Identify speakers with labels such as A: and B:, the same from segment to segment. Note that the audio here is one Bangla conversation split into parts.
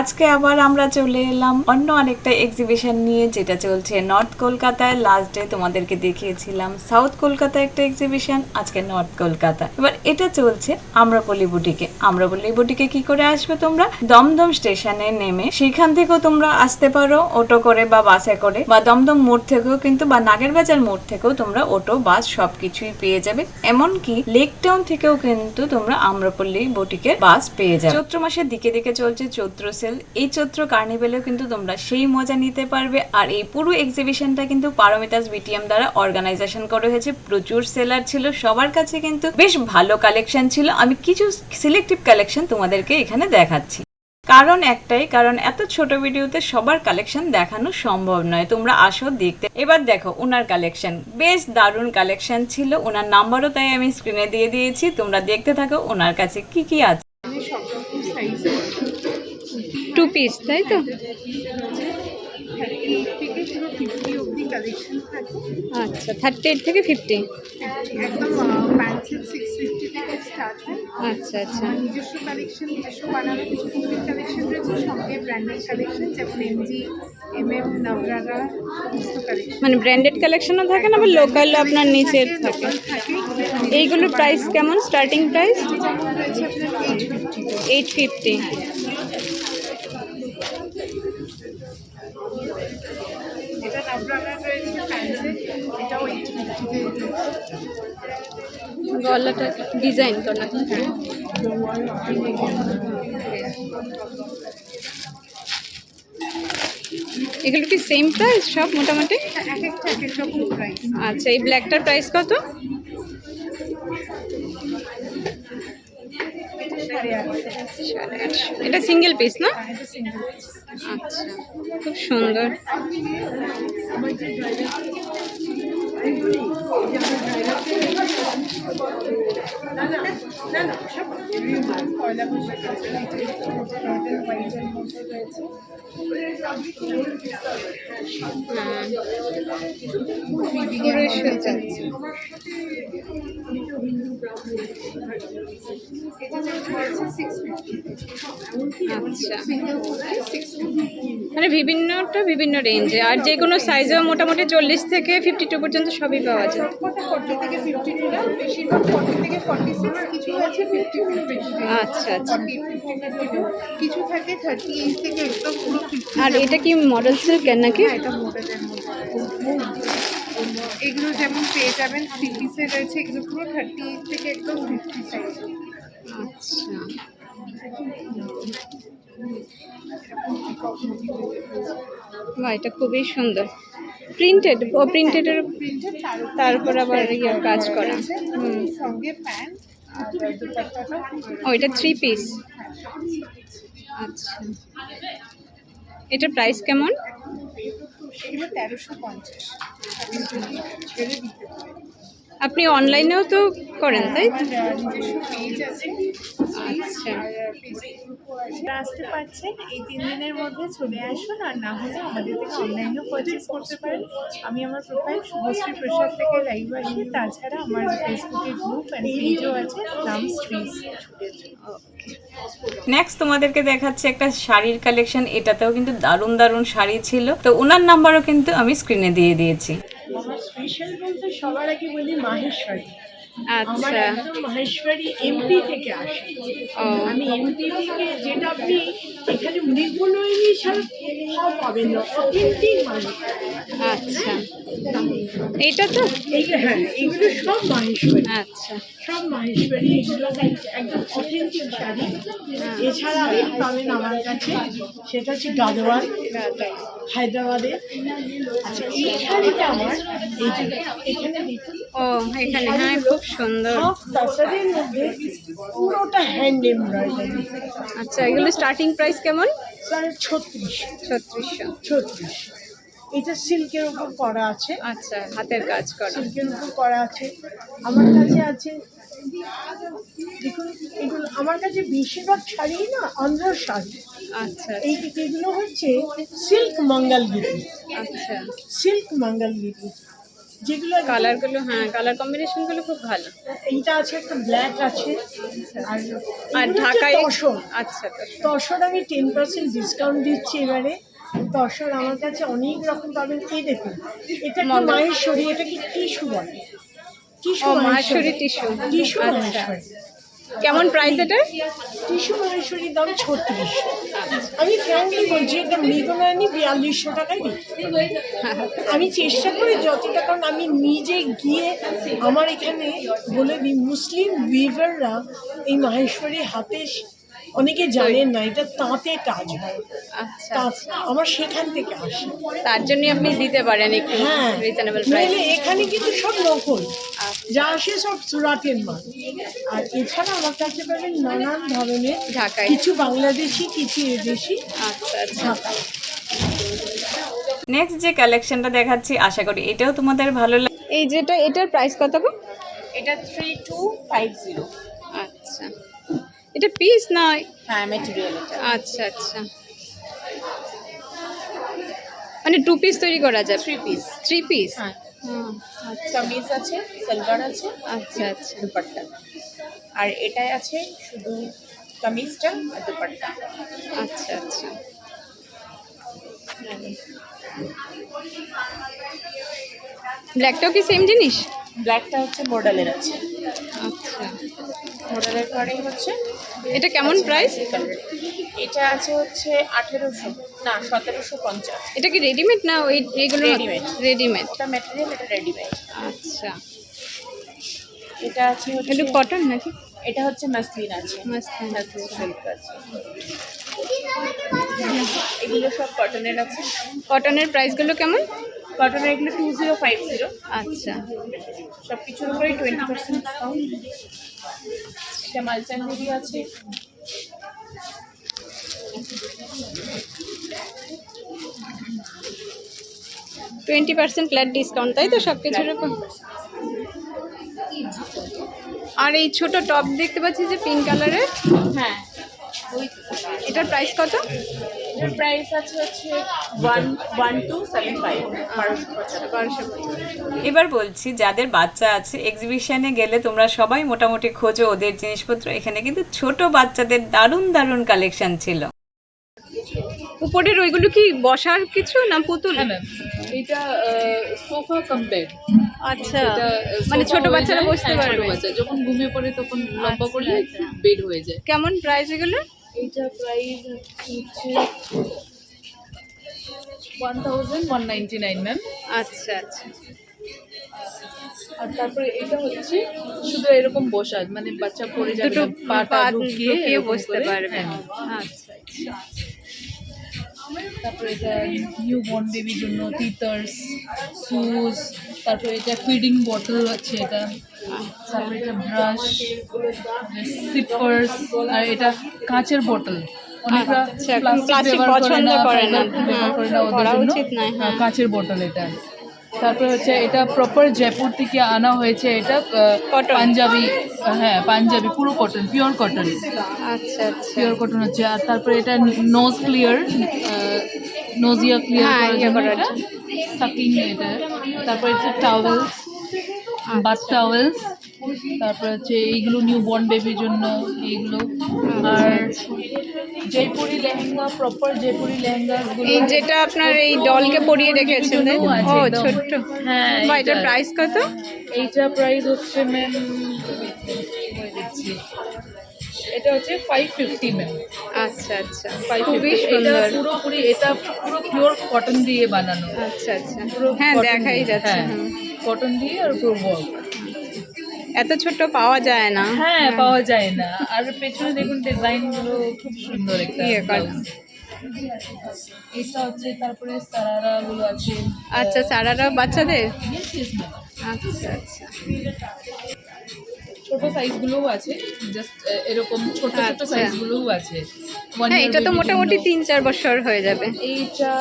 A: আজকে আবার আমরা চলে এলাম অন্য আরেকটা এক্সিবিশন নিয়ে, যেটা চলছে নর্থ কলকাতায়। লাস্ট ডে তোমাদেরকে দেখিয়েছিলাম সাউথ কলকাতায় একটা এক্সিবিশন, আজকে নর্থ কলকাতা। এবার এটা চলছে আম্রপল্লী বুটিকে। আম্রপল্লী বুটিকে কি করে আসবে তোমরা? দমদম স্টেশনে নেমে সেখান থেকেও তোমরা আসতে পারো অটো করে বা বাসে করে, বা দমদম মোড় থেকেও কিন্তু, বা নাগেরবাজার মোড় থেকেও তোমরা অটো বাস সবকিছুই পেয়ে যাবে। এমনকি লেক টাউন থেকেও কিন্তু তোমরা আম্রপল্লী বুটিকের বাস পেয়ে যাবে। চৈত্র মাসের দিকে দিকে চলছে চৈত্র সেল। এই চৈত্র কার্নিভেলেও কিন্তু তোমরা সেই মজা নিতে পারবে। আর এই পুরো এক্সিবিশনটা কিন্তু পারমিতাস বিটিএম দ্বারা অর্গানাইজেশন করা হয়েছে। প্রচুর সেলার ছিল, সবার কাছে কিন্তু বেশ ভালো কালেকশন ছিল। আমি কিছু সিলেক্টিভ কালেকশন তোমাদেরকে এখানে দেখাচ্ছি। কারণ একটাই, কারণ এত ছোট ভিডিওতে সবার কালেকশন দেখানো সম্ভব নয়। তোমরা আসো দেখতে। এবার দেখো ওনার কালেকশন, বেশ দারুণ কালেকশন ছিল। ওনার নাম্বারও তাই আমি স্ক্রিনে দিয়ে দিয়েছি, তোমরা দেখতে থাকো ওনার কাছে কি কি আছে। টু পিস, তাই তো? আচ্ছা, 38 থেকে 50।
B: একদম প্যান্সেল 650 থেকে স্টার্ট হয়।
A: আচ্ছা আচ্ছা,
B: নিজস্ব কালেকশন, নিজস্ব বানানো কিছু কুর্তির কালেকশন রয়েছে, সঙ্গে ব্র্যান্ডেড কালেকশন যেমন এমজি, এমএম, নবরারা সমস্ত কালেকশন।
A: মানে ব্র্যান্ডেড কালেকশনও থাকে না, বা লোকাল আপনার নিচের থাকে? এইগুলোর প্রাইস কেমন? স্টার্টিং প্রাইস
B: যেমন রয়েছে আপনার 850।
A: 850।
B: এটা নবরারা রয়েছে প্যান্সেল, এটাও 850
A: গলাটা ডিজাইন করা। এগুলো কি সেম প্রাইস সব মোটামুটি?
B: এক একটা এক এক রকম প্রাইস।
A: আচ্ছা, এই ব্ল্যাকটার প্রাইস কত? এটা সিঙ্গেল পিস না? আচ্ছা, খুব সুন্দর।
B: পয়লা বৈশাখের মধ্যে রয়েছে।
A: আচ্ছা, মানে বিভিন্নটা বিভিন্ন রেঞ্জে, আর যে কোনো সাইজেও মোটামুটি 40 থেকে 52 পর্যন্ত সবই পাওয়া যায়।
B: সবকটা 40 থেকে 52 না, বেশিরভাগ 40 থেকে 46, কিছু আছে 50 বেশি।
A: আচ্ছা আচ্ছা।
B: 40, 50, 52, কিছু থাকে 38 থেকে একদম পুরো 50।
A: আর এটা কি মডেল সিল্কের নাকি?
B: হ্যাঁ, এটা মডেলের মধ্যে। এগুলো যেমন পেয়ে যাবেন 3 পিসের রয়েছে, এগুলো পুরো 38 থেকে একদম 50 সাইজ।
A: আচ্ছা, বাহ, এটা খুবই সুন্দর। প্রিন্টেড, ও প্রিন্টেডের
B: প্রিন্টেড,
A: তারপর আবার ইয়ে কাজ করা।
B: সঙ্গে প্যান্ট আর দুপাট্টাটা।
A: ও, এটা 3 পিস। আচ্ছা, এটার প্রাইস কেমন?
B: এগুলো 1350 ছেড়ে দিতে পারে।
A: আপনি অনলাইনেও তো করেন, তাই?
B: আমার নিজস্ব পেজ আছে।
A: আচ্ছা,
B: আসতে পারছেন এই 3 দিনের মধ্যে চলে আসুন, আর না হলে আমাদের থেকে অনলাইনেও পারচেস করতে পারেন। আমি আমার প্রোফাইল শুভশ্রী প্রসাদ থেকে লাইভ আসি, তাছাড়া আমার ফেসবুকে গ্রুপ অ্যান্ড পেজও আছে, নাম স্ট্রিজ।
A: নেক্সট তোমাদেরকে দেখাচ্ছি একটা শাড়ির কালেকশন। এটাতেও কিন্তু দারুণ দারুণ শাড়ি ছিল, তো ওনার নাম্বারও কিন্তু আমি স্ক্রিনে দিয়ে দিয়েছি।
C: আমার স্পেশাল বলতে সবার আগে বলি মাহেশ্বরী। আমার
A: আচ্ছা,
C: একদম মাহেশ্বরী এমপি থেকে আসে।
A: ও
C: আমি এমপি থেকে, যেটা আপনি এখানে মৃগনয়নী সব পাবেন না, অথেন্টিক মানে।
A: আচ্ছা, এইটা তো?
C: হ্যাঁ, এগুলো সব মাহেশ্বরী,
A: আচ্ছা,
C: সব মাহেশ্বরী। এগুলো একদম অথেন্টিক শাড়ি। এছাড়া পাবেন আমার কাছে, সেটা হচ্ছে গাদোয়াল, হায়দ্রাবাদের। আচ্ছা, এই শাড়িটা আমার এই যে এখানে দেখুন,
A: ও এখানে, হ্যাঁ, খুব সুন্দর।
C: হাফ তাসারের মধ্যে পুরোটা হ্যান্ড এমব্রয়ডারি।
A: আচ্ছা, এগুলো স্টার্টিং প্রাইস কেমন?
C: প্রায় 3600।
A: 3600।
C: এটা সিল্কের উপর করা আছে,
A: আচ্ছা, হাতের কাজ করা।
C: সিল্কের উপর করা আছে। আমার কাছে আছে, দেখুন এগুলো আমার কাছে বেশিরভাগ শাড়ি না অন্ধ্র শাড়ি।
A: আচ্ছা
C: এগুলো হচ্ছে সিল্ক মঙ্গলগিরি,
A: আচ্ছা,
C: সিল্ক মঙ্গলগিরি। যেগুলো
A: কালারগুলো, হ্যাঁ কালার কম্বিনেশনগুলো খুব ভালো।
C: এইটা আছে, একটা ব্ল্যাক আছে, আর
A: আর
C: এগুলো হচ্ছে
A: ঢাকায়
C: তসর।
A: আচ্ছা
C: তসর আমি 10% ডিসকাউন্ট দিচ্ছি এবারে। তসর আমার কাছে অনেক রকম পাবেন। এই দেখুন, এটা একটা
A: মঙ্গল-
C: মাহেশ্বরী, এটা কি টিস্যু বলে, টিস্যু
A: ও মাহেশ্বরী টিস্যু।
C: টিস্যু
A: আচ্ছা,
C: মাহেশ্বরী।
A: কেমন প্রাইস এটা?
C: টিস্যু মাহেশ্বরীর দাম 3600। আমি ফ্র্যাঙ্কলি বলছি, এটা মৃগনয়নী 4200 টাকায় বিক্রি করি। আমি চেষ্টা করি যতটা, কারণ আমি নিজে গিয়ে আমার এখানে বলে দিই, মুসলিম উইভাররা এই মাহেশ্বরী হাতে অনেকে জানেন না, এটা তাঁতে কাজ হয়।
A: আচ্ছা,
C: তাঁত আমার সেখান থেকে আসে।
A: তার জন্য আপনি দিতে পারেন একটু
C: হ্যাঁ,
A: রিজনেবল প্রাইস।
C: নইলে এখানে কিন্তু সব নকল, যা আসে সব সুরাটের মাল। আর এছাড়া আমার কাছে পাবেন নানান ধরনের,
A: ঢাকায়।
C: কিছু বাংলাদেশি, কিছু এদেশি,
A: আচ্ছা আচ্ছা।
C: ঢাকায়।
A: নেক্সট যে কালেকশনটা দেখাচ্ছি, আশা করি এটাও তোমাদের ভালো লাগে। এই যেটা, এটার প্রাইস কত গো?
D: এটা 3250।
A: আচ্ছা, এটা পিস নয়?
D: হ্যাঁ, ম্যাটেরিয়াল এটা।
A: আচ্ছা আচ্ছা, মানে 2 পিস তৈরি করা যায়?
D: 3 পিস।
A: 3 পিস।
D: হ্যাঁ, কামিজ আছে, সালোয়ার আছে,
A: আচ্ছা আচ্ছা
D: দুপাট্টা। আর এটাই আছে শুধু কামিজটা আর দুপাট্টা।
A: আচ্ছা আচ্ছা। ব্ল্যাকটাও কি সেম জিনিস?
D: ব্ল্যাকটা হচ্ছে মডেলের আছে,
A: আচ্ছা,
D: মডেলের পরেই হচ্ছে
A: এটা কেমন প্রাইস?
D: কালার। এটা আছে হচ্ছে 1800, না 1750।
A: এটা কি রেডিমেড না ওই এগুলো?
D: Readymade।
A: রেডিমেড।
D: ওটা ম্যাটেরিয়াল, এটা রেডিমেড।
A: আচ্ছা,
D: এটা আছে হচ্ছে,
A: এটা কটন নাকি?
D: এটা হচ্ছে মাসলিন আছে,
A: মাসলিন।
D: মাসলিন সিল্ক আছে। এগুলো সব কটনের আছে।
A: কটনের প্রাইসগুলো কেমন?
D: কটনের এগুলো 2050।
A: আচ্ছা,
D: সব কিছুর উপরেই 20% ডিসকাউন্ট। এটা মালচান্দেরি আছে,
A: 20% ফ্ল্যাট ডিসকাউন্ট, তাই তো সব কিছুর উপর? আর এই ছোট টপ দেখতে পাচ্ছি যে পিঙ্ক কালারের,
D: হ্যাঁ
A: এটার প্রাইস কত?
D: এটার প্রাইস আছে হচ্ছে 1275, 1275।
A: এবার বলছি, যাদের বাচ্চা আছে, এক্সিবিশনে গেলে তোমরা সবাই মোটামুটি খোঁজো ওদের জিনিসপত্র। এখানে কিন্তু ছোট বাচ্চাদের দারুণ দারুণ কালেকশন ছিল। উপরের ওইগুলো কি বসার কিছু না পুতুল?
E: হ্যাঁ ম্যাম, এটা সোফা কাম বেড।
A: আচ্ছা, মানে ছোট বাচ্চারা বসতে পারবে?
E: ছোট বাচ্চা যখন ঘুমিয়ে পড়ে তখন লম্বা করলে বেড হয়ে যায়।
A: কেমন প্রাইস এগুলো?
E: এইটা প্রাইস হচ্ছে 1199 ম্যাম।
A: আচ্ছা আচ্ছা,
E: আর তারপরে এটা হচ্ছে শুধু এরকম বসা, মানে বাচ্চা পড়ে যাবে
A: দুটো
E: না, পাটা ঢুকিয়ে এরকম
A: বসতে
E: করে।
A: পারবে।
E: হ্যাঁ।
A: আচ্ছা আচ্ছা,
E: তারপরে এটা নিউ বর্ন বেবির জন্য টিথার্স, শুজ, তারপরে এটা ফিডিং বটল আছে এটা, তারপরে এটা ব্রাশ, সিপার্স, আর এটা কাঁচের বোতল। অনেকটা
A: আচ্ছা,
E: প্লাস্টিক
A: plastic
E: ব্যবহার করে
A: পছন্দ
E: না,
A: করে না।
E: fiber ব্যবহার করে না, ওদের
A: করা
E: জন্য
A: উচিত নয়, হ্যাঁ।
E: কাঁচের বোতল এটা। তারপরে হচ্ছে এটা প্রপার জয়পুর থেকে আনা হয়েছে, এটা
A: Cotton।
E: পাঞ্জাবি, হ্যাঁ পাঞ্জাবি, পুরো কটন, পিওর কটন,
A: আচ্ছা আচ্ছা,
E: পিওর কটন হচ্ছে। আর তারপরে এটা নোজ ক্লিয়ার, নোজিয়া ক্লিয়ার
A: হ্যাঁ,
E: করার
A: ইয়ে
E: জন্য
A: করার
E: এটা সাকিং এটা। তারপরে হচ্ছে টাওয়েলস, বাথ টাওয়েলস, তারপরে হচ্ছে এইগুলো নিউ বর্ন বেবির জন্য এইগুলো। আর জয়পুরি লেহেঙ্গা, প্রপার জয়পুরি লেহেঙ্গা,
A: এই যেটা আপনার এই ডলকে পরিয়ে রেখেছেন, তাই তো? ও ছোট্ট।
E: হ্যাঁ,
A: বা এটার প্রাইস কত?
E: এইটা প্রাইস হচ্ছে ম্যাম, দেখছি, এটা হচ্ছে 550 ম্যাম।
A: আচ্ছা আচ্ছা,
E: 550।
A: খুবই
E: এটা
A: সুন্দর।
E: পুরোপুরি, এটা পুরো পিওর কটন দিয়ে বানানো।
A: আচ্ছা আচ্ছা,
E: পুরো
A: হ্যাঁ
E: cotton
A: দেখাই
E: দিয়ে,
A: যাচ্ছে।
E: হ্যাঁ,
A: হুম।
E: কটন দিয়ে আর পুরো ওয়ার্ক।
A: এত ছোট পাওয়া যায় না।
E: হ্যাঁ, পাওয়া যায় না। আর পেছনে দেখুন ডিজাইন গুলো খুব সুন্দর একটা
A: ইয়ে করা।
E: ব্লাউজ। এটা হচ্ছে, তারপরে সারারা গুলো আছে।
A: আচ্ছা, সারারা বাচ্চাদের?
E: Yes, yes, ma'am।
A: আচ্ছা আচ্ছা,
E: ছোট সাইজ গুলোও আছে, জাস্ট এরকম ছোট ছোট
A: আচ্ছা।
E: সাইজ গুলোও আছে। One
A: হ্যাঁ
E: year
A: এটা তো
E: baby
A: মোটামুটি
E: জন্য।
A: 3-4 বছর হয়ে যাবে।
E: এইটা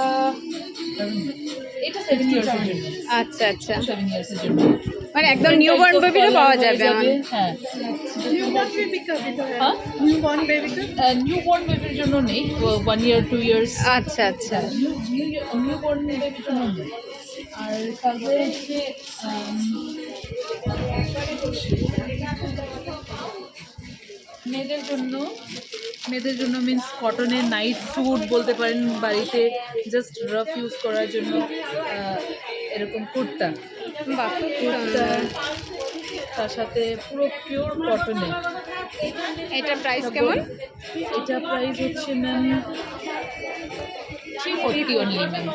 E: এটা 7 ইয়ার্সের জন্য,
F: আচ্ছা আচ্ছা,
E: 7 ইয়ার্সের জন্য।
F: মানে একদম নিউ বর্ন বেবিরও পাওয়া যাবে আমার।
E: হ্যাঁ, নিউ বর্ন বেবির জন্য নেই, 1 ইয়ার 2 ইয়ার্স।
F: আচ্ছা আচ্ছা,
E: নিউ বর্ন বেবির জন্য নেই। আর তারপরে হচ্ছে মেয়েদের জন্য মিন্স কটনের নাইট স্যুট বলতে পারেন, বাড়িতে জাস্ট রাফ ইউজ করার জন্য এরকম কুর্তা,
F: বাহ,
E: কুর্তা তার সাথে পুরো পিওর কটনে।
F: এটা প্রাইস কেমন?
E: এটা প্রাইস হচ্ছে ম্যাম 340 অনলি ম্যাম।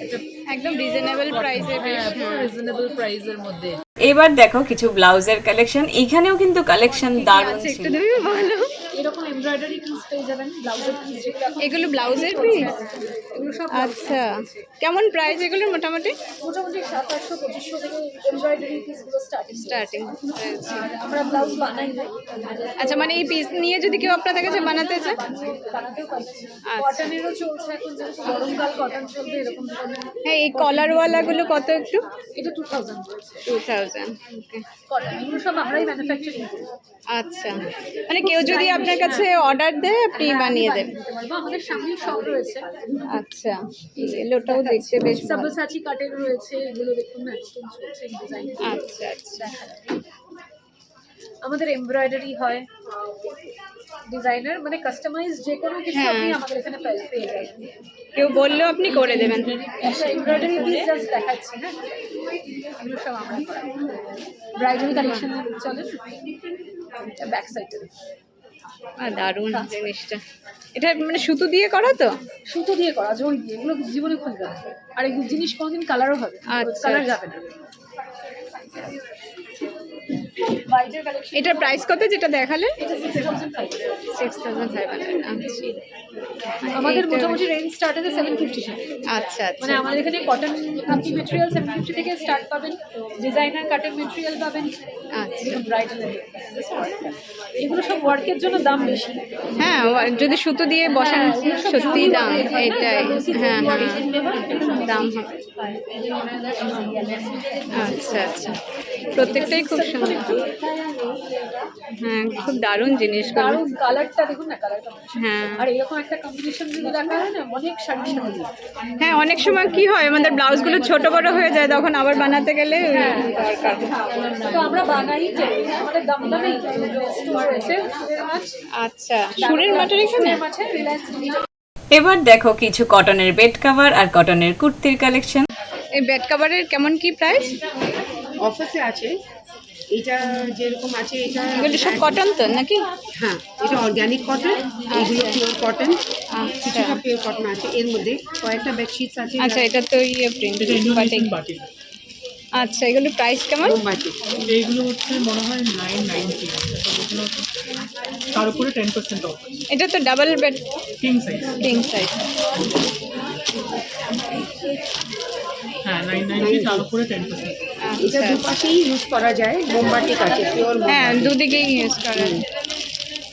E: এটা
F: একদম রিজনেবল প্রাইসে, বেশ
E: রিজনেবল প্রাইসের মধ্যে।
A: এবার দেখো কিছু ব্লাউজের কালেকশন, এখানেও কিন্তু কালেকশন দারুণ
F: আচ্ছা, একটু
A: ছিল।
F: তুমি বলো।
C: এরকম এমব্রয়ডারি পিস পেয়ে যাবেন, ব্লাউজের পিস যেগুলো
F: এগুলো ব্লাউজের পিস?
C: এগুলো সব
F: আচ্ছা, কেমন প্রাইস এগুলোর মোটামুটি?
C: মোটামুটি 700-2500 থেকে এমব্রয়ডারি পিসগুলো স্টার্টিং। আর আমরা ব্লাউজ বানাই না,
F: আচ্ছা, মানে এই পিস নিয়ে যদি কেউ আপনাদের কাছে বানাতে চায়?
C: বানাতেও পারছি।
F: আচ্ছা।
C: কটনেরও চলছে এখন, যেহেতু গরমকাল কটন চলবে এরকম ধরনের।
F: হ্যাঁ, এই কলারওয়ালাগুলো কত একটু?
C: এটা 2000 রয়েছে
F: 2000। ওকে,
C: কটন, এগুলো সব আমরাই ম্যানুফ্যাকচারিং করি।
F: আচ্ছা, মানে কেউ যদি আপনার কাছে অর্ডার দেয় আপনি বানিয়ে দেবেন?
C: দিতে পারবো, আমাদের সামনেই সব রয়েছে।
F: আচ্ছা, এলোটাও দেখতে বেশ ভালো।
C: সাবসাচি কাটের রয়েছে, এগুলো দেখুন না নতুন চলছে ডিজাইন।
F: আচ্ছা আচ্ছা,
C: আমাদের এমব্রয়ডারি হয়, ডিজাইনার মানে কাস্টমাইজ যে কোনো কিছু
F: হ্যাঁ।
C: আপনি আমাদের এখানে পেয়ে যাবেন।
F: কেউ বললেও আপনি করে দেবেন?
C: একটা এমব্রয়ডারি পিস জাস্ট দেখাচ্ছি, হ্যাঁ এগুলো সব আমরা করা। ব্রাইডাল কালেকশন চলে না, ব্যাক সাইডে
F: দারুণ জিনিসটা। এটা মানে সুতো দিয়ে করা তো?
C: সুতো দিয়ে করা, জড়ি দিয়ে, এগুলো জীবনে খুলবে না। আর এই জিনিস কোনোদিন কালারও হবে,
F: আচ্ছা।
C: কালার যাবে না। ব্রাইডাল কালেকশন
F: এটার প্রাইস কত যেটা দেখালে?
C: এটা 6500।
F: 6500। আচ্ছা,
C: আমাদের
F: এইটা-
C: মোটামুটি রেঞ্জ স্টার্ট আছে 750 থেকে।
F: আচ্ছা আচ্ছা,
C: মানে আমাদের এখানে কটন কাটি মেটেরিয়াল 750 থেকে স্টার্ট পাবেন, ডিজাইনার কাটের মেটেরিয়াল পাবেন,
F: আচ্ছা।
C: ব্রাইডাল এগুলো সব ওয়ার্কের জন্য দাম বেশি।
F: হ্যাঁ, যদি সুতো দিয়ে বসান সত্যি দাম, এটাই। হ্যাঁ হ্যাঁ, দাম হবে। আচ্ছা আচ্ছা, প্রত্যেকটাই খুব সুন্দর। হ্যাঁ, খুব দারুণ জিনিসগুলো।
C: দারুণ কালারটা দেখুন না, কালারটা।
F: হ্যাঁ
C: আর এরকম একটা কম্বিনেশন যদি দেখা হয় না, অনেক শাড়ির সাথে যায়।
F: হ্যাঁ, অনেক সময় কি হয় আমাদের ব্লাউজগুলো ছোট বড় হয়ে যায়, তখন আবার বানাতে গেলে দরকার।
C: তো আমরা বানাই যে আমাদের দমদমেই স্টোর রয়েছে সুরের মাছ।
F: আচ্ছা, সুরের মাঠের এখানে?
C: সুরের মাছের রিলায়েন্স ডিজিটাল।
A: এবার দেখো কিছু কটনের বেড কভার আর কটনের কুর্তির কালেকশন।
F: এই বেড কভারের কেমন কি প্রাইস?
G: অফারে আছে, এটা যেরকম আছে এটা
F: এগুলো সব কটন তো নাকি?
G: হ্যাঁ, এটা অর্গানিক কটন, এগুলো পিওর কটন,
F: আচ্ছা
G: কিছুটা পিওর কটন আছে। এর মধ্যে কয়েকটা বেডশিটস আছে,
F: আচ্ছা, এটা তো ইয়ে প্রিন্ট বাটিক। আচ্ছা, এগুলো প্রাইস কেমন?
G: মোমবাতি।
H: এইগুলো হচ্ছে মনে হয় 990, তার উপরে 10% অফ,
F: এটা তো double bed,
H: king size.
F: King size.
H: হ্যাঁ 990, তার উপরে 10%।
G: এটা
F: আচ্ছা,
G: দুপাশেই ইউজ করা যায়, মোমবাতি আছে, পিওর
F: হ্যাঁ
G: মোমবাতি,
F: দুদিকেই ইউজ করা।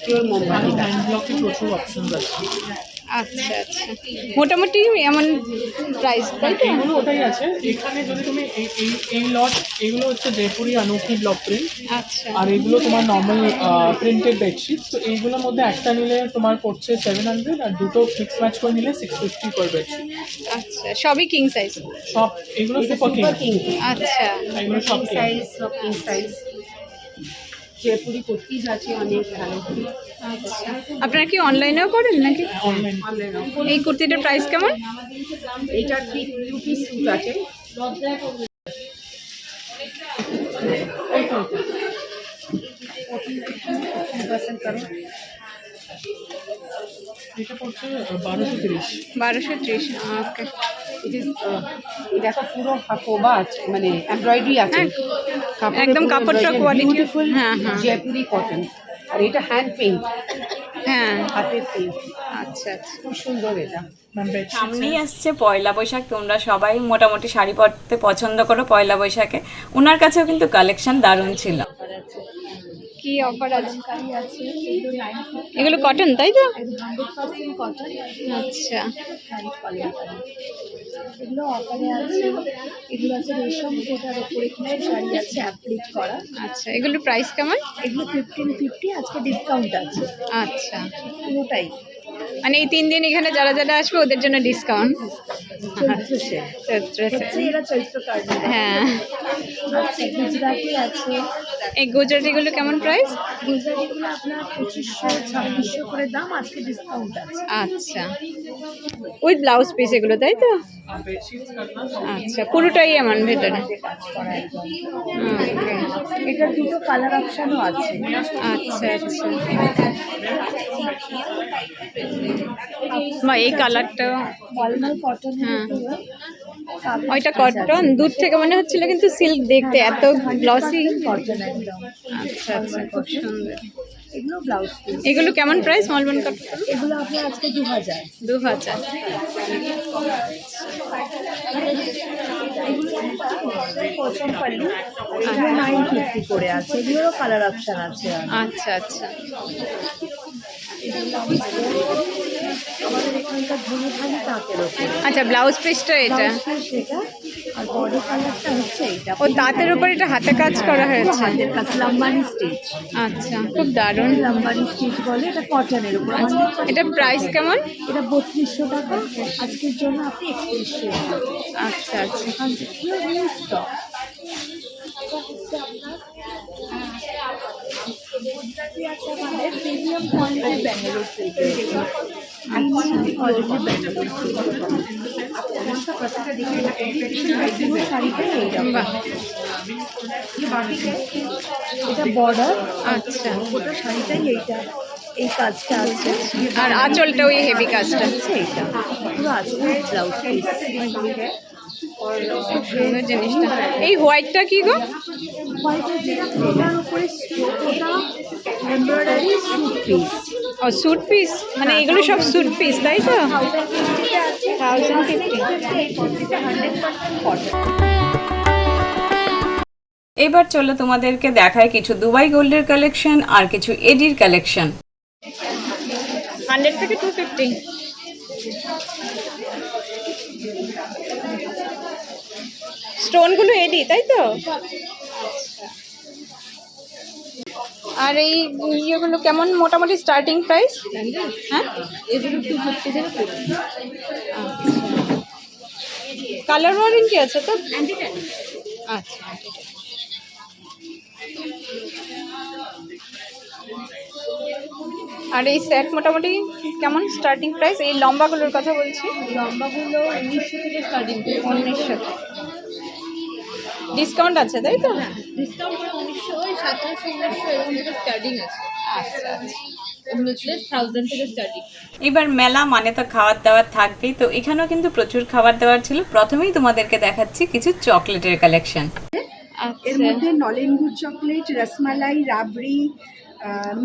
G: পিওর মোমবাতি।
H: হ্যান্ড ব্লকে প্রচুর অপশনস আছে।
F: আচ্ছা আচ্ছা, মোটামুটি এমন প্রাইস তাই তো?
H: এইগুলো ওটাই আছে। এখানে যদি তুমি এই লট, এগুলো হচ্ছে জয়পুরি আনোখি ব্লক প্রিন্ট,
F: আচ্ছা
H: আর এগুলো তোমার নর্মাল প্রিন্টেড বেডশিট। তো এইগুলোর মধ্যে একটা নিলে তোমার পড়ছে 700, আর দুটো মিক্স ম্যাচ করে নিলে 650 পার বেডশিট।
F: আচ্ছা, সবই কিং সাইজ?
H: সব এগুলো সুপার কিং,
G: কিং
F: আচ্ছা
H: এগুলো সব কিং।
G: সাইজ, সব কিং সাইজ। জয়পুরি কুর্তিজ আছে অনেক ভালো।
F: আচ্ছা, আপনারা কি অনলাইনেও করেন নাকি?
H: অনলাইন
F: এই কুর্তিটার প্রাইস কেমন?
G: এইটা 3 পিস স্যুট আছে,
H: এটা পড়ছে 1230।
F: 1230। ওকে,
G: দেখো পুরো হাকোবা আছে, মানে এমব্রয়ডারি আছে, কাপড়ের
F: একদম
G: পুরো
F: কাপড়টা
G: embroidery,
F: quality।
G: beautiful
F: হ্যাঁ, হ্যাঁ।
G: জয়পুরি কটন। আর এটা হ্যান্ড পেইন্ট,
F: হ্যাঁ
G: হাতের পেইন্ট,
F: আচ্ছা আচ্ছা।
G: খুব সুন্দর এটা।
A: সামনেই আসছে পয়লা বৈশাখ, তোমরা সবাই মোটামুটি শাড়ি পরতে পছন্দ করো পয়লা বৈশাখে। ওনার কাছেও কিন্তু কালেকশন দারুণ ছিল।
F: কি অফার আছে?
B: কারি আছে, এগুলো 950,
F: এগুলো কটন তাই তো?
B: 100% কটন,
F: আচ্ছা
B: এগুলো অফারে আছে। এগুলো আছে রেশম কোটার ওপরে কিছু শাড়ি আছে অ্যাপ্লিক করা,
F: আচ্ছা, এগুলোর প্রাইস কেমন?
B: এগুলো 1550, আজকে ডিসকাউন্ট আছে
F: আচ্ছা,
B: পুরোটাই।
F: মানে এই 3 দিন এখানে যারা যারা আসবে ওদের জন্য ডিসকাউন্ট।
B: চৈত্র সেল হচ্ছে, এরা চৈত্র কার্ড।
F: হ্যাঁ,
B: আছে গুজরাটি আছে,
F: এই গুজরাটিগুলো কেমন প্রাইস?
B: গুজরাটিগুলো আপনার 2500-2600 করে দাম, আজকে ডিসকাউন্ট আছে।
F: আচ্ছা, উইথ ব্লাউজ পিস এগুলো তাই তো? আচ্ছা, পুরোটাই এমন ভেতরে।
B: কাজ করা একদম।
F: ওকে,
B: এটা দুটো কালার অপশনও আছে।
F: আচ্ছা আচ্ছা। মা এই কালারটা,
B: মলমল কটন,
F: হ্যাঁ ওইটা কটন, দূর থেকে মনে হচ্ছিল কিন্তু সিল্ক দেখতে, এত গ্লসি।
B: কটন একদম।
F: আচ্ছা আচ্ছা, খুব সুন্দর।
B: এগুলো ব্লাউজ পিস।
F: এগুলো কেমন প্রাইস মলমল কটন?
B: এগুলো আপনার আজকে 2000।
F: 2000।
B: পছন্দ পাল্লি, এগুলো 950 করে আছে, এগুলোরও কালার অপশন আছে।
F: আচ্ছা আচ্ছা,
B: আমাদের এখানকার ধনুধানি তাঁতের ওপরে
F: আচ্ছা ব্লাউজ পিসটা এটা,
B: সেটা, আর বডি কালারটা হচ্ছে এইটা।
F: ও তাঁতের উপর এটা হাতে কাজ করা হয়েছে।
B: হাতের কাছে লাম্বানি স্টিচ,
F: আচ্ছা, খুব দারুণ।
B: লাম্বানি স্টিচ বলে, এটা কটনের উপর।
F: এটা প্রাইস কেমন?
B: এটা 3200 টাকা, আজকের জন্য আপনি 3100।
F: আচ্ছা আচ্ছা,
B: এখান থেকে নিউ স্টক। গুজরাটি আছে আমাদের প্রিমিয়াম কোয়ালিটির ব্যাঙ্গালোর সিল্কের, কোয়ালিটির ব্যাঙ্গালোর সিল্ক শাড়িটাই এইরকম।
F: বাহ,
B: এটা বর্ডার,
F: আচ্ছা।
B: ওটা শাড়িটাই এইটা, এই কাজটা আছে।
F: আর আঁচলটা ওই হেভি কাজটা,
B: হচ্ছে এইটা পুরো আছে ব্লাউজ পিস।
F: খুব সুন্দর জিনিসটা। এই হোয়াইটটা কি গো?
B: হোয়াইটের যেটা এটার উপরে ওটা এমব্রয়ডারি স্যুট পিস।
F: ও স্যুট পিস, মানে এগুলো সব স্যুট পিস তাই তো?
B: 1050
A: এবার চলো তোমাদেরকে দেখায় কিছু দুবাই গোল্ডের কালেকশন আর কিছু এডির কালেকশন।
F: 100 থেকে 250। স্টোনগুলো এডি তাই তো? আর এই ইয়েগুলো কেমন মোটামুটি স্টার্টিং প্রাইস? হ্যাঁ,
G: এগুলো 250 থেকে পড়বে।
F: কালার ওয়ারেন্টি আছে তো? আচ্ছা, আর এই সেট মোটামুটি কেমন স্টার্টিং প্রাইস? এই লম্বাগুলোর কথা বলছি।
G: লম্বাগুলো 1900 থেকে স্টার্টিং।
F: 1900। ডিসকাউন্ট আছে তাই তো?
G: ডিসকাউন্ট করে 1900, 1700, 1900 এরকম থেকে স্টার্টিং আছে।
F: আচ্ছা আচ্ছা,
G: এগুলো 1000 থেকে স্টার্টিং।
A: এবার মেলা মানে তো খাবার দাবার থাকবেই, তো এখানেও কিন্তু প্রচুর খাবার দাবার ছিল। প্রথমেই তোমাদেরকে দেখাচ্ছি কিছু চকলেটের কালেকশন।
C: এর মধ্যে নলেন গুড় chocolate, rasmalai, rabri,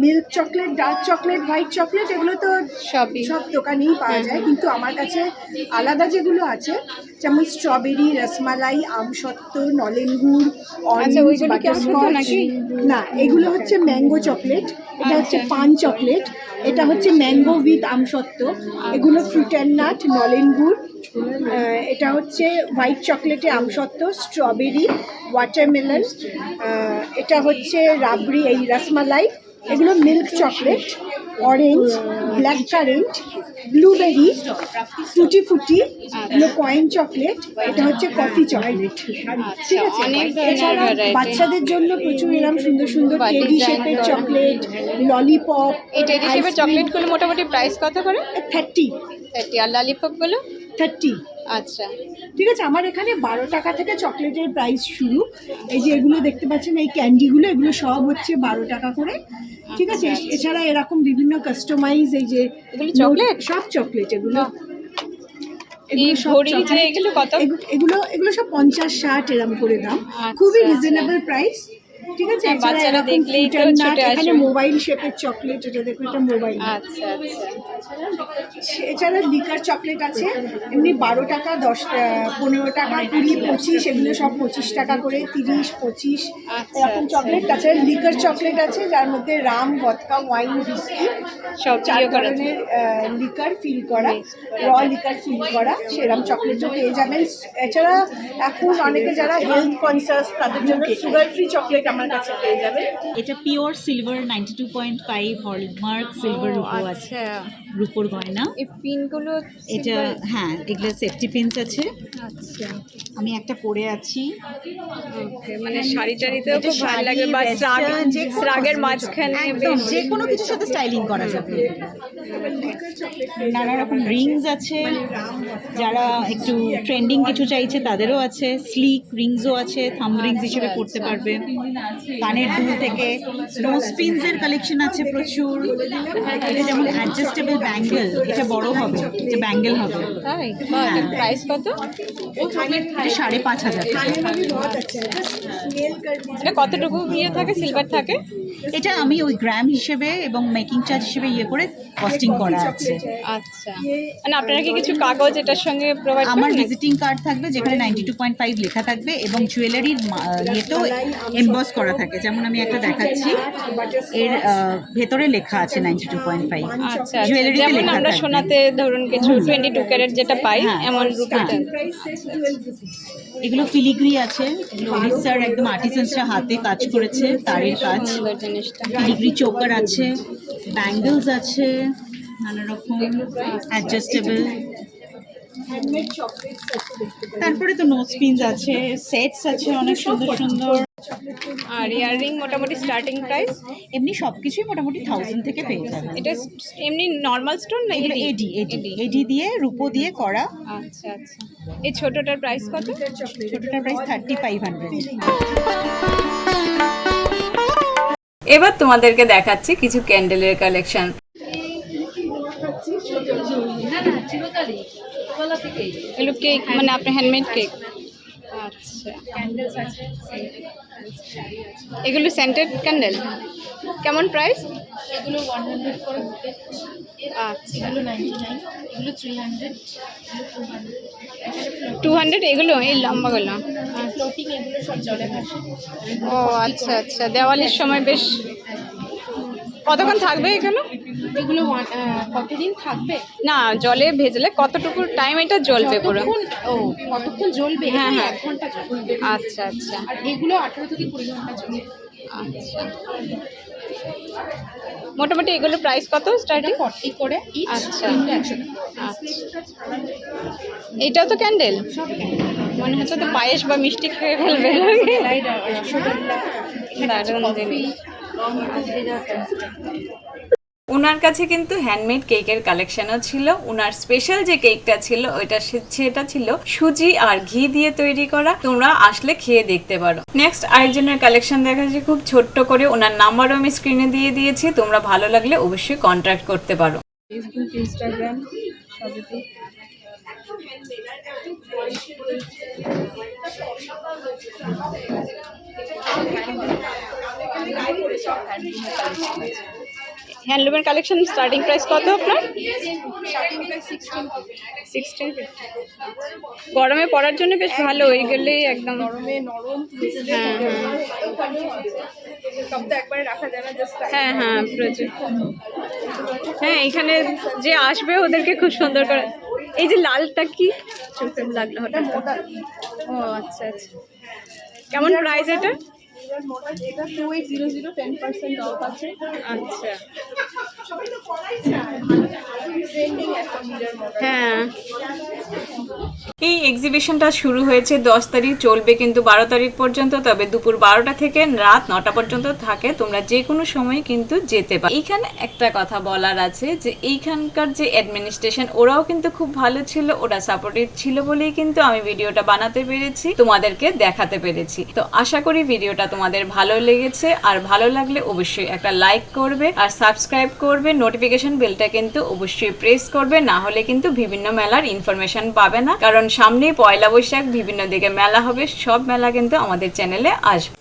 C: milk chocolate, dark chocolate, white chocolate, এগুলো তো
F: সবই।
C: সব দোকানেই পাওয়া যায়, কিন্তু আমার কাছে আলাদা যেগুলো আছে, যেমন স্ট্রবেরি, রসমালাই, আমসত্ত্ব, নলেন গুড়,
F: আচ্ছা,
C: অরেঞ্জ,
F: ওইগুলো কি আমসত্ত্ব
C: বাটারস্কচ।
F: নাকি?
C: না, এগুলো হচ্ছে ম্যাঙ্গো চকলেট, এটা হচ্ছে পান চকলেট, এটা হচ্ছে ম্যাঙ্গো উইথ আমসত্ত্ব, এগুলো ফ্রুট অ্যান্ড নাট, নলেন গুড়, এটা হচ্ছে হোয়াইট চকলেটে আমসত্ত্ব, স্ট্রবেরি, ওয়াটারমেলন, এটা হচ্ছে রাবড়ি, এই রসমালাই, এগুলো milk chocolate, orange, black current, blueberry, টুটি ফুটি, এগুলো কয়েন চকলেট, এটা হচ্ছে কফি চকলেট। ঠিক আছে,
F: অনেক ধরনের
C: এছাড়া
F: variety।
C: বাচ্চাদের জন্য প্রচুর এরকম সুন্দর সুন্দর
F: বা
C: টেডি
F: design
C: শেপের
F: করা।
C: চকলেট, ললিপপ,
F: এই টেডি শেপের চকলেটগুলো মোটামুটি প্রাইস কত করে?
C: 30।
F: 30। আর ললিপপগুলো?
C: 30।
F: আচ্ছা,
C: ঠিক আছে, আমার এখানে 12 টাকা থেকে চকলেটের প্রাইস শুরু। এই যে এগুলো দেখতে পাচ্ছেন, এই ক্যান্ডিগুলো, এগুলো সব হচ্ছে 12 টাকা করে। ঠিক আছে, এছাড়া এরকম বিভিন্ন কাস্টমাইজ, এই যে
F: এগুলো চকলেট?
C: সব চকলেট, এগুলো
F: এই
C: সব
F: ঘড়ি যে
C: chocolate।
F: এগুলো কত?
C: এগুলো এগুলো সব 50-60 এরকম করে দাম,
F: আচ্ছা,
C: খুবই
F: আচ্ছা।
C: Reasonable price. ঠিক আছে,
F: হ্যাঁ, বাচ্চারা
C: এছাড়া এরকম
F: দেখলেই তো
C: fruit and
F: ছুটে
C: nut, এখানে
F: আসবে।
C: মোবাইল শেপের চকলেট, এটা দেখো এটা মোবাইল।
F: আচ্ছা আচ্ছা
C: এছাড়া লিকার চকলেট আছে এমনি 12 টাকা, 10 15 টাকা, 20, 25, এগুলো সব 25 টাকা করে, 30, 25
F: আচ্ছা,
C: এরকম
F: আচ্ছা।
C: চকলেট। তাছাড়া লিকার চকলেট আছে যার মধ্যে রাম, ভদকা, ওয়াইন, হুইস্কি
F: সব
C: 4
F: ইয়ে করা
C: ধরনের লিকার ফিল করা, লিকার ফিল করা সেরকম চকলেটও পেয়ে যাবেন। এছাড়া এখন অনেকে যারা হেলথ কনসিয়াস তাদের জন্য সুগার ফ্রি চকলেট আমার কাছে পেয়ে যাবেন।
I: এটা পিওর সিলভার 92.5 হলমার্ক সিলভার রূপো আছে,
F: আচ্ছা,
I: রূপোর গয়না।
F: এই পিনগুলো
I: এটা হ্যাঁ, এগুলো সেফটি পিনস আছে।
F: আচ্ছা,
I: আমি একটা পরে আছি।
F: ওকে, মানে শাড়ি টাড়িতেও
I: এটা
F: খুব ভালো
I: শাড়ি,
F: লাগবে, বা
I: western, যে কোনো
F: শ্রাগের
I: cosmetic,
F: মাঝখানে
I: একদম
F: বেশ।
I: যে কোনো কিছুর সাথে স্টাইলিং করা যাবে। নানা রকম রিংস আছে, যারা একটু ট্রেন্ডিং কিছু চাইছে তাদেরও আছে। স্লিক রিংসও আছে, থাম রিংস হিসেবে পড়তে পারবে। কানের দুল থেকে নোজ পিনসের কালেকশন আছে প্রচুর। এটা যেমন অ্যাডজাস্টেবল ব্যাঙ্গেল, এটা বড় হবে, এটা ব্যাঙ্গেল হবে।
F: তাই?
I: হ্যাঁ।
F: প্রাইস কত?
I: এটা 5,500
F: এটা কতটুকু ইয়ে থাকে, সিলভার থাকে?
I: এটা আমি ওই গ্রাম হিসেবে এবং মেকিং চার্জ হিসেবে ইয়ে করে কস্টিং করা আছে।
F: আচ্ছা, মানে আপনারা কি কিছু কাগজ এটার সঙ্গে প্রোভাইড
I: আমার
F: করেন?
I: ভিজিটিং কার্ড থাকবে যেখানে 92.5 লেখা থাকবে, এবং জুয়েলারির ইয়েতেও এমবস করা থাকে। যেমন আমি একটা দেখাচ্ছি, এর ভেতরে লেখা আছে 92.5।
F: আচ্ছা আচ্ছা,
I: জুয়েলারিতে
F: যেমন
I: লেখা
F: আমরা
I: থাকবে।
F: সোনাতে ধরুন কিছু 22 ক্যারেট যেটা পাই,
I: হ্যাঁ,
F: এমন রুপিতে।
I: এগুলো ফিলিগ্রি আছে, এগুলো ওড়িশার একদম আর্টিসানসরা হাতে কাজ করেছে, তারের কাজ।
F: সুন্দর জিনিসটা।
I: ফিলিগ্রি চোকার আছে, ব্যাঙ্গেলস আছে, নানা রকম অ্যাডজাস্টেবল। তারপরে তো নোজ পিনস আছে, সেটস আছে অনেক সুন্দর সুন্দর।
F: আর ইয়াররিং মোটামুটি স্টার্টিং প্রাইস?
I: এমনি সবকিছুই মোটামুটি 1000 থেকে পেয়ে যাবেন।
F: এটা এমনি নর্মাল স্টোন না
I: এগুলো এডি এডি এডি দিয়ে রূপো দিয়ে করা।
F: আচ্ছা আচ্ছা, এই ছোটটার প্রাইস কত?
I: ছোটটার প্রাইস 3500।
A: এবার তোমাদেরকে দেখাচ্ছি কিছু ক্যান্ডেলের কালেকশন।
F: এগুলো কেক, মানে আপনার হ্যান্ডমেড কেক? আচ্ছা, এগুলো সেন্টেড ক্যান্ডেল, কেমন প্রাইস?
B: এগুলো 100 করে বুকে,
F: আচ্ছা,
B: এগুলো 99, এগুলো 300,
F: 200 এগুলো, এই লম্বাগুলো?
B: ফ্লোটিং, এগুলো সব জলে ভাসে।
F: ও আচ্ছা আচ্ছা, দেওয়ালির সময় বেশ। কতক্ষণ থাকবে এগুলো?
B: এগুলো কতদিন থাকবে?
F: না, জলে ভেজলে কতটুকু টাইম এটা জ্বলবে পুরো?
B: কতক্ষণ জ্বলবে?
F: হ্যাঁ, হ্যাঁ।
B: 1 ঘন্টা জ্বলবে।
F: আচ্ছা আচ্ছা
B: আর এগুলো 18 থেকে 20 ঘন্টা জ্বলবে।
F: আচ্ছা, মোটামুটি এগুলোর প্রাইস কত স্টার্টিং?
B: 40 করে ইচ,
F: আচ্ছা।
B: 100 টাকা।
F: আচ্ছা, এটাও তো ক্যান্ডেল?
B: সব ক্যান্ডেল।
F: মনে হচ্ছে তো পায়েস বা মিষ্টি খেয়ে ফেলবে।
B: রসগোল্লা,
F: দারুণ জিনিস।
A: ওনার কাছে কিন্তু হ্যান্ডমেড কেকের কালেকশনও ছিল। ওনার স্পেশাল যে কেকটা ছিল সেটা ছিল সুজি আর ঘি দিয়ে তৈরি করা। তোমরা আসলে খেয়ে দেখতে পারো। নেক্সট আরেকজনের কালেকশন দেখাচ্ছি খুব ছোট্ট করে। ওনার নাম্বারও আমি স্ক্রিনে দিয়ে দিয়েছি, তোমরা ভালো লাগলে অবশ্যই কন্ট্যাক্ট করতে পারো।
B: ফেসবুক, ইনস্টাগ্রাম সবেতে।
F: হ্যান্ডলুমের কালেকশন স্টার্টিং প্রাইস কত আপনার? 1650। গরমে পরার জন্য বেশ ভালো, এইগুলোই একদম
B: গরমে নরম,
F: হ্যাঁ হ্যাঁ
B: সব তো একবারে রাখা যায় না, জাস্ট
F: হ্যাঁ হ্যাঁ প্রচুর। হ্যাঁ, এখানে যে আসবে ওদেরকে খুব সুন্দর করে। এই যে লালটা কি চোখে লাগলো হঠাৎ? ও আচ্ছা আচ্ছা, কেমন প্রাইস এটা?
B: এটা 2800, 10% অফ আছে।
F: আচ্ছা,
B: ট্রেন্ডিং এখন মিরর মডেল।
F: হ্যাঁ।
A: এই এক্সিবিশনটা শুরু হয়েছে 10 তারিখ, চলবে কিন্তু 12 তারিখ পর্যন্ত। তবে দুপুর 12টা থেকে রাত 9টা পর্যন্ত থাকে, তোমরা যে কোনো সময় কিন্তু যেতে পারো। এইখানে একটা কথা বলার আছে যে এইখানকার যে অ্যাডমিনিস্ট্রেশন, ওরাও কিন্তু খুব ভালো ছিল, ওরা সাপোর্টিভ ছিল বলেই কিন্তু আমি ভিডিওটা বানাতে পেরেছি, তোমাদেরকে দেখাতে পেরেছি। তো আশা করি ভিডিওটা তোমাদের ভালো লেগেছে। আর ভালো লাগলে অবশ্যই একটা লাইক করবে আর সাবস্ক্রাইব করবে, নোটিফিকেশন বেলটা কিন্তু অবশ্যই প্রেস করবে, না হলে কিন্তু বিভিন্ন মেলার ইনফরমেশন পাবে না। কারণ সামনেই পয়লা বৈশাখ, বিভিন্ন দিকে মেলা হবে, সব মেলা কিন্তু আমাদের চ্যানেলে আসবে।